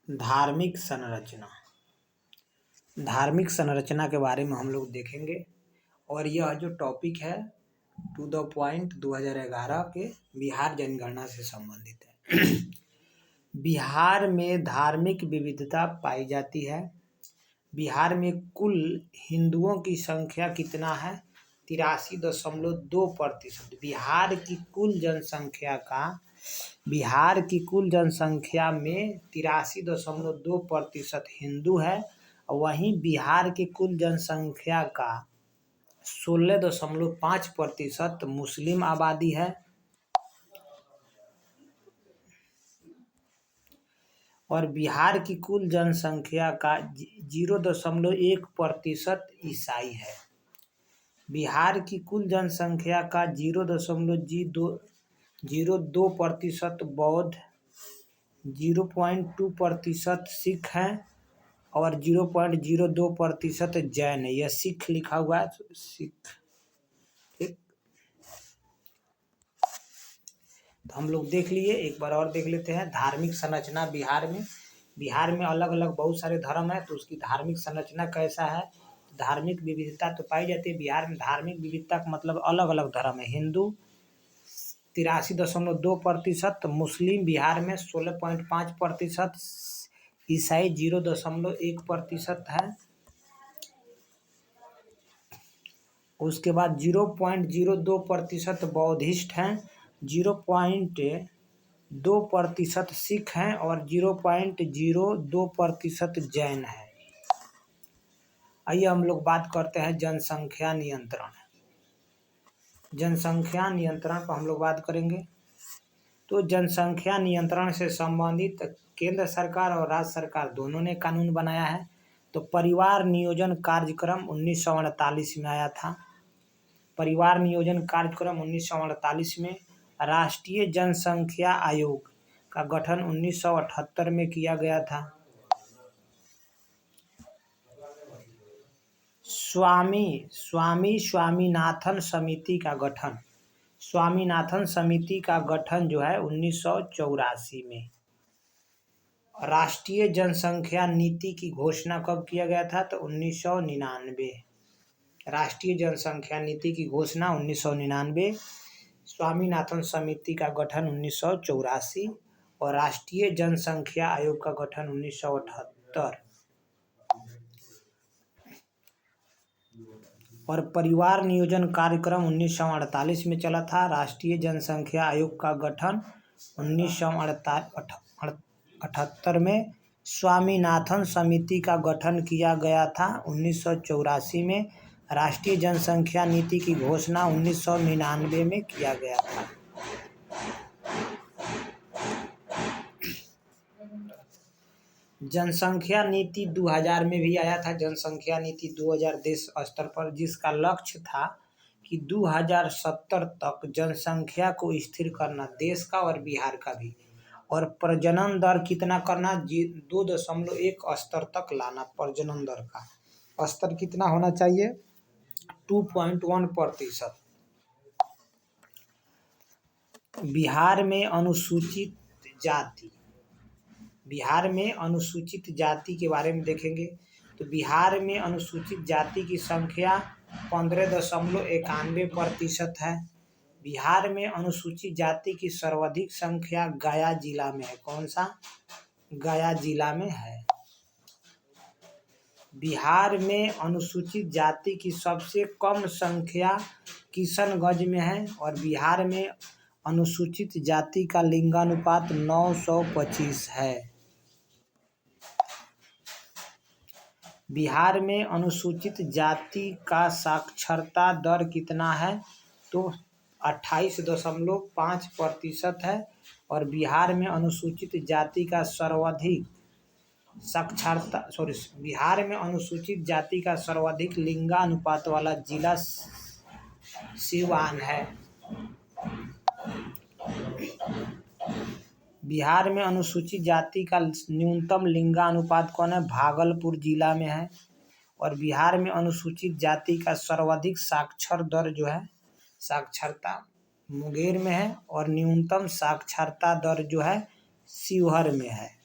धार्मिक संरचना। धार्मिक संरचना के बारे में हम लोग देखेंगे और यह जो टॉपिक है टू द पॉइंट 2011 के बिहार जनगणना से संबंधित है। बिहार में धार्मिक विविधता पाई जाती है। बिहार में कुल हिंदुओं की संख्या कितना है? 83.2%। बिहार की कुल जनसंख्या में 83.2% हिंदू है। वहीं बिहार की कुल जनसंख्या का 16.5% मुस्लिम आबादी है और बिहार की कुल जनसंख्या का 0.1% ईसाई है। बिहार की कुल जनसंख्या का 0.02% बौद्ध, 0.2% सिख हैं और 0.02% जैन है। यह सिख लिखा हुआ है, सिख। ठीक, तो हम लोग देख लिए, एक बार और देख लेते हैं धार्मिक संरचना बिहार में। बिहार में अलग अलग बहुत सारे धर्म है, तो उसकी धार्मिक संरचना कैसा है? धार्मिक विविधता तो पाई जाती है। बिहार में धार्मिक विविधता का मतलब अलग अलग धर्म है। हिंदू 83.2%, मुस्लिम बिहार में 16.5%, ईसाई 0.1% है। उसके बाद 0.02% बौद्धिस्ट हैं, 0.2% सिख हैं और 0.02% जैन है। आइए हम लोग बात करते हैं जनसंख्या नियंत्रण। जनसंख्या नियंत्रण पर हम लोग बात करेंगे। तो जनसंख्या नियंत्रण से संबंधित केंद्र सरकार और राज्य सरकार दोनों ने कानून बनाया है। तो परिवार नियोजन कार्यक्रम 1948 में आया था। परिवार नियोजन कार्यक्रम 1948 में राष्ट्रीय जनसंख्या आयोग का गठन 1978 में किया गया था। स्वामीनाथन समिति का गठन। स्वामीनाथन समिति का गठन जो है 1984 में। राष्ट्रीय जनसंख्या नीति की घोषणा कब किया गया था? तो 1999। राष्ट्रीय जनसंख्या नीति की घोषणा 1999, स्वामीनाथन समिति का गठन 1984 और राष्ट्रीय जनसंख्या आयोग का गठन 1978। और परिवार नियोजन कार्यक्रम 1948 में चला था। राष्ट्रीय जनसंख्या आयोग का गठन 1978 में। स्वामीनाथन समिति का गठन किया गया था 1984 में। राष्ट्रीय जनसंख्या नीति की घोषणा 1999 में किया गया था। जनसंख्या नीति 2000 में भी आया था। जनसंख्या नीति 2000 देश स्तर पर, जिसका लक्ष्य था कि 2070 तक जनसंख्या को स्थिर करना, देश का और बिहार का भी। और प्रजनन दर कितना करना? 2.1 स्तर तक लाना। प्रजनन दर का स्तर कितना होना चाहिए? 2.1%। बिहार में अनुसूचित जाति के बारे में देखेंगे। तो बिहार में अनुसूचित जाति की संख्या 15.91% है। बिहार में अनुसूचित जाति की सर्वाधिक संख्या गया जिला में है। कौन सा? गया जिला में है। बिहार में अनुसूचित जाति की सबसे कम संख्या किशनगंज में है और बिहार में अनुसूचित जाति का लिंगानुपात 925 है। बिहार में अनुसूचित जाति का साक्षरता दर कितना है? तो 28.5% है और बिहार में अनुसूचित जाति का बिहार में अनुसूचित जाति का सर्वाधिक लिंगानुपात वाला जिला सिवान है। बिहार में अनुसूचित जाति का न्यूनतम लिंगानुपात कौन है? भागलपुर जिला में है। और बिहार में अनुसूचित जाति का सर्वाधिक साक्षर दर जो है, साक्षरता मुंगेर में है और न्यूनतम साक्षरता दर जो है शिवहर में है।